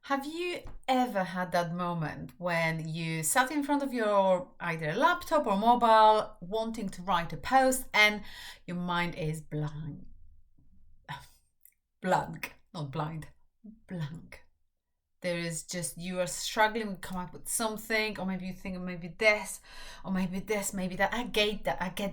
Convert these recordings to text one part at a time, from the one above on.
Have you ever had that moment when you sat in front of your either laptop or mobile wanting to write a post and your mind is blank, not blind, blank. There is just you are struggling to come up with something, or maybe you think maybe this, or maybe this, maybe that. I get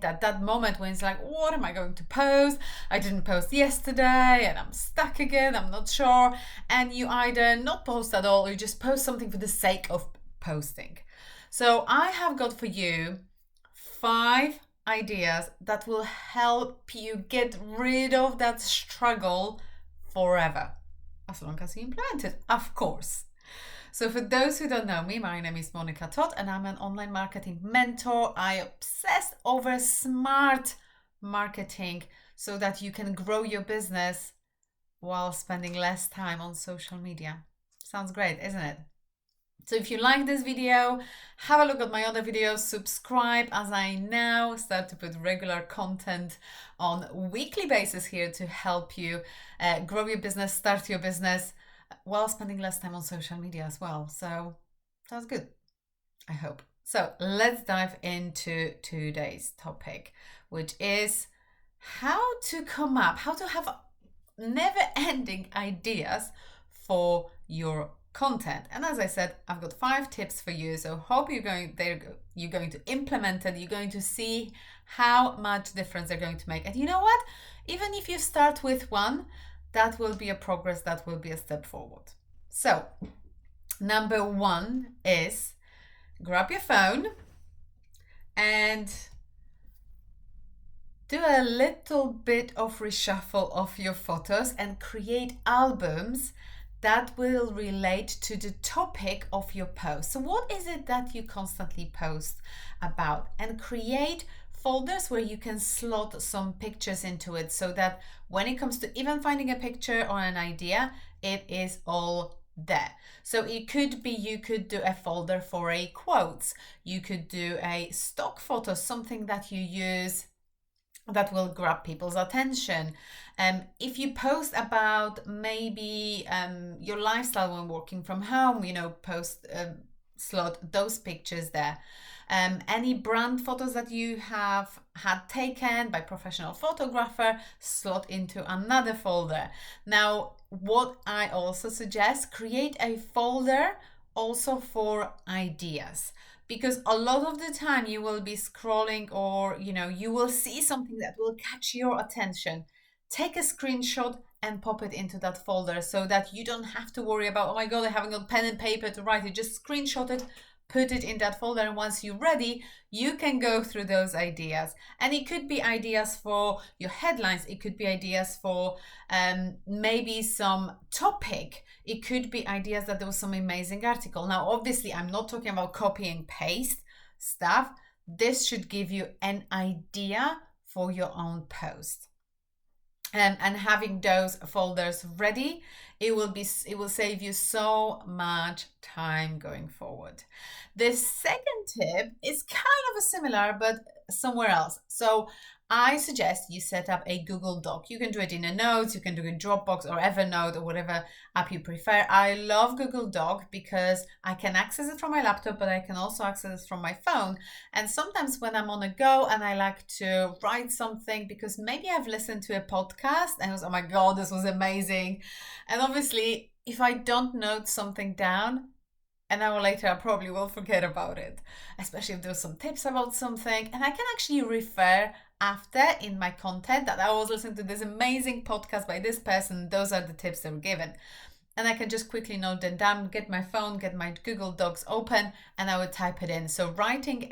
that moment when it's like, what am I going to post? I didn't post yesterday and I'm stuck again, I'm not sure. And you either not post at all or you just post something for the sake of posting. So I have got for you 5 ideas that will help you get rid of that struggle forever, as long as you implement it, of course. So, for those who don't know me, my name is Monika Todd, and I'm an online marketing mentor. I obsess over smart marketing so that you can grow your business while spending less time on social media. Sounds great, isn't it? So if you like this video, have a look at my other videos, subscribe, as I now start to put regular content on a weekly basis here to help you grow your business, start your business while spending less time on social media as well. So sounds good, I hope. So let's dive into today's topic, which is how to have never-ending ideas for your content. And as I said, I've got 5 tips for you. So hope you're going to implement it. You're going to see how much difference they're going to make. And you know what? Even if you start with one, that will be a progress, that will be a step forward. So number 1 is grab your phone and do a little bit of reshuffle of your photos and create albums that will relate to the topic of your post. So what is it that you constantly post about? And create folders where you can slot some pictures into it so that when it comes to even finding a picture or an idea, it is all there. So it could be you could do a folder for a quotes. You could do a stock photo, something that you use that will grab people's attention. If you post about maybe your lifestyle when working from home, post slot those pictures there. Any brand photos that you have had taken by professional photographer, slot into another folder. Now, what I also suggest, create a folder also for ideas, because a lot of the time you will be scrolling or you will see something that will catch your attention. Take a screenshot and pop it into that folder so that you don't have to worry about, oh my god, I haven't got pen and paper to write it. Just screenshot it, put it in that folder, and once you're ready, you can go through those ideas. And it could be ideas for your headlines, it could be ideas for maybe some topic, it could be ideas that there was some amazing article. Now obviously I'm not talking about copy and paste stuff. This should give you an idea for your own post. And having those folders ready, it will save you so much time going forward. The second tip is kind of a similar but somewhere else. So I suggest you set up a Google Doc. You can do it in a Notes, you can do it in Dropbox or Evernote or whatever app you prefer. I love Google Doc because I can access it from my laptop, but I can also access it from my phone. And sometimes when I'm on a go and I like to write something because maybe I've listened to a podcast and I was, oh my God, this was amazing. And obviously, if I don't note something down, an hour later, I probably will forget about it, especially if there's some tips about something. And I can actually refer after in my content that I was listening to this amazing podcast by this person. Those are the tips that were given. And I can just quickly note them down, get my phone, get my Google Docs open, and I would type it in. So writing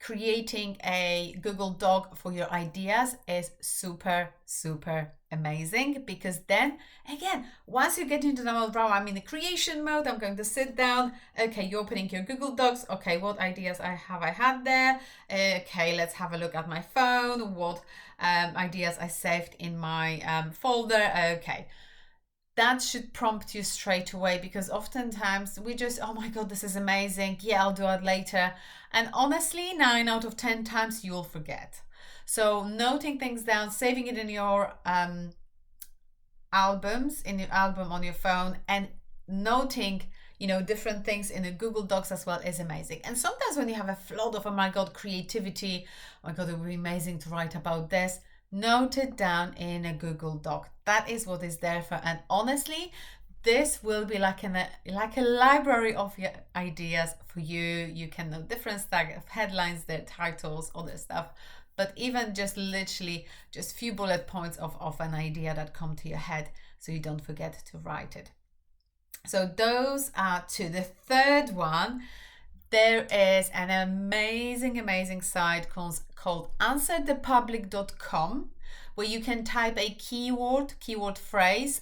creating a Google Doc for your ideas is super, super amazing, because then again, once you get into the mode, I'm in the creation mode, I'm going to sit down. Okay, you're opening your Google Docs. Okay, what ideas I had there? Okay, let's have a look at my phone. What ideas I saved in my folder? Okay. That should prompt you straight away, because oftentimes we just, oh my God, this is amazing. Yeah, I'll do it later. And honestly, 9 out of 10 times you'll forget. So noting things down, saving it in your albums in your album on your phone, and noting different things in a Google Docs as well is amazing. And sometimes when you have a flood of, oh my god, creativity, oh my god, it would be amazing to write about this, note it down in a Google Doc. That is what is there for. And honestly, this will be like a library of your ideas for you. You can know different stack of headlines, their titles, other stuff, but even just literally just few bullet points of an idea that come to your head, so you don't forget to write it. So those are two. The third one, there is an amazing site called answerthepublic.com, where you can type a keyword phrase,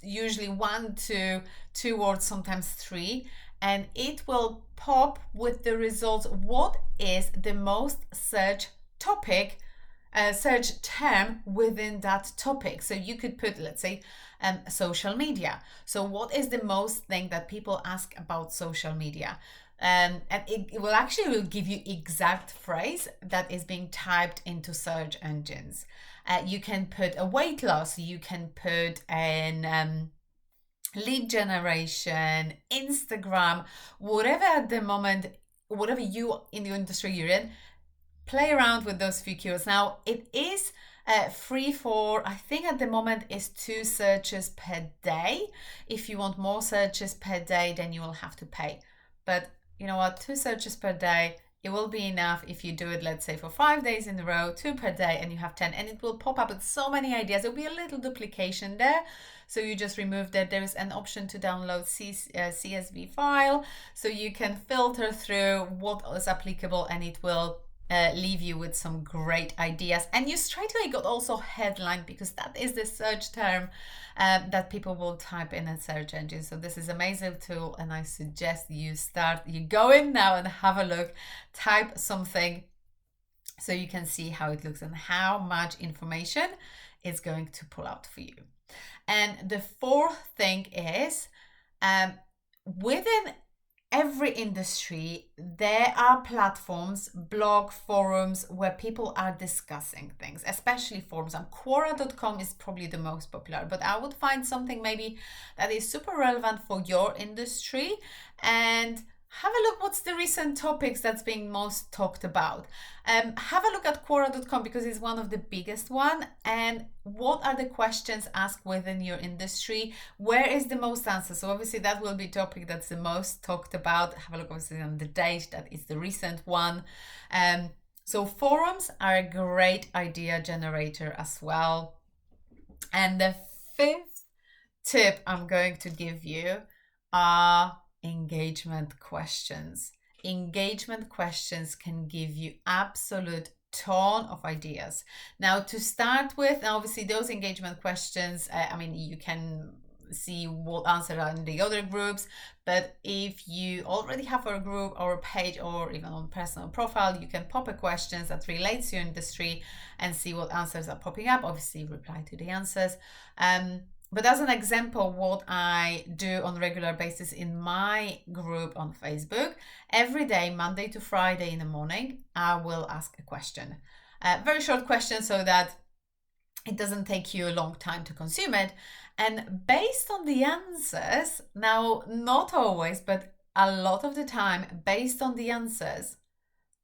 usually 1 to 2 words, sometimes 3, and it will pop with the results. What is the most search topic, search term within that topic? So you could put, let's say, social media. So what is the most thing that people ask about social media? And it will give you exact phrase that is being typed into search engines. You can put a weight loss, you can put an lead generation, Instagram, whatever at the moment, whatever you in the industry you're in, play around with those few keywords. Now it is free for, I think at the moment is 2 searches per day. If you want more searches per day, then you will have to pay. But you know what, 2 searches per day, it will be enough if you do it, let's say, for 5 days in a row, 2 per day, and you have 10, and it will pop up with so many ideas. There'll be a little duplication there, so you just remove that. There is an option to download CSV file, so you can filter through what is applicable, and it will leave you with some great ideas. And you straight away got also headline, because that is the search term that people will type in a search engine. So this is an amazing tool, and I suggest you go in now and have a look, type something, so you can see how it looks and how much information it's going to pull out for you. And the fourth thing is, within every industry, there are platforms, blog forums, where people are discussing things, especially forums. And Quora.com is probably the most popular, but I would find something maybe that is super relevant for your industry, and have a look what's the recent topics that's being most talked about. Have a look at Quora.com, because it's one of the biggest one. And what are the questions asked within your industry? Where is the most answers? So obviously that will be topic that's the most talked about. Have a look obviously on the date, that is the recent one. So forums are a great idea generator as well. And the fifth tip I'm going to give you are engagement questions. Engagement questions can give you absolute ton of ideas. Now to start with, obviously those engagement questions, you can see what answers are in the other groups, but if you already have a group or a page, or even on personal profile, you can pop a questions that relates to your industry and see what answers are popping up. Obviously reply to the answers. But as an example, what I do on a regular basis in my group on Facebook, every day, Monday to Friday in the morning, I will ask a question. Very short question, so that it doesn't take you a long time to consume it. And based on the answers, now not always, but a lot of the time, based on the answers,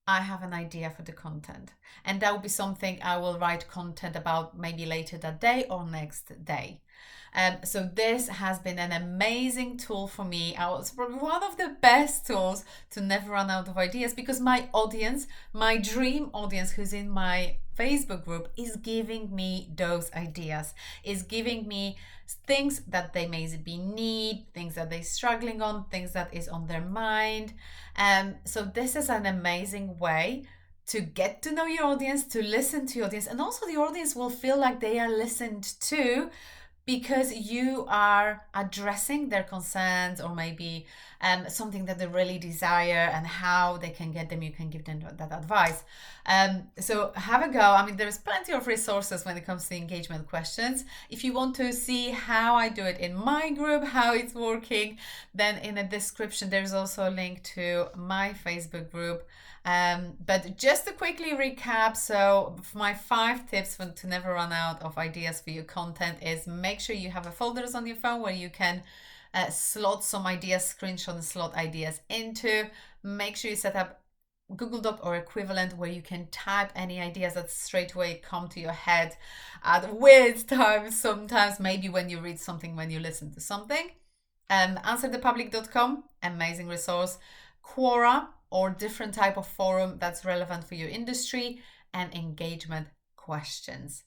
I have an idea for the content. And that will be something I will write content about maybe later that day or next day. So this has been an amazing tool for me. It's probably one of the best tools to never run out of ideas, because my audience, my dream audience who's in my Facebook group, is giving me those ideas, is giving me things that they maybe need, things that they're struggling on, things that is on their mind. So this is an amazing way to get to know your audience, to listen to your audience, and also the audience will feel like they are listened to, because you are addressing their concerns, or maybe something that they really desire and how they can get them, you can give them that advice. So have a go. I mean, there's plenty of resources when it comes to engagement questions. If you want to see how I do it in my group, how it's working, then in the description there's also a link to my Facebook group. But just to quickly recap, so my 5 tips to never run out of ideas for your content is make sure you have a folders on your phone where you can slot some ideas, screenshot and slot ideas into. Make sure you set up Google Doc or equivalent where you can type any ideas that straight away come to your head at weird times, sometimes maybe when you read something, when you listen to something. Answerthepublic.com, amazing resource. Quora or different type of forum that's relevant for your industry, and engagement questions.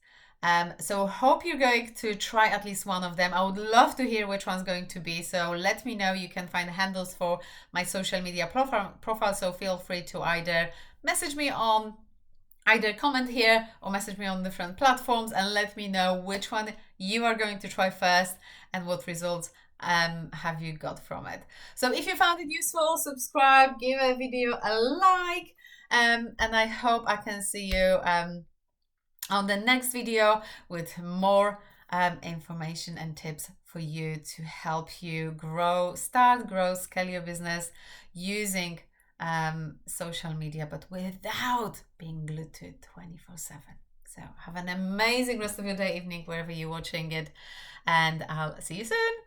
So hope you're going to try at least one of them. I would love to hear which one's going to be. So let me know. You can find handles for my social media profile. So feel free to either message me on, either comment here or message me on different platforms and let me know which one you are going to try first and what results have you got from it. So if you found it useful, subscribe, give a video a like, and I hope I can see you on the next video with more information and tips for you to help you grow, scale your business using social media, but without being glued to it 24/7. So have an amazing rest of your day, evening, wherever you're watching it, and I'll see you soon.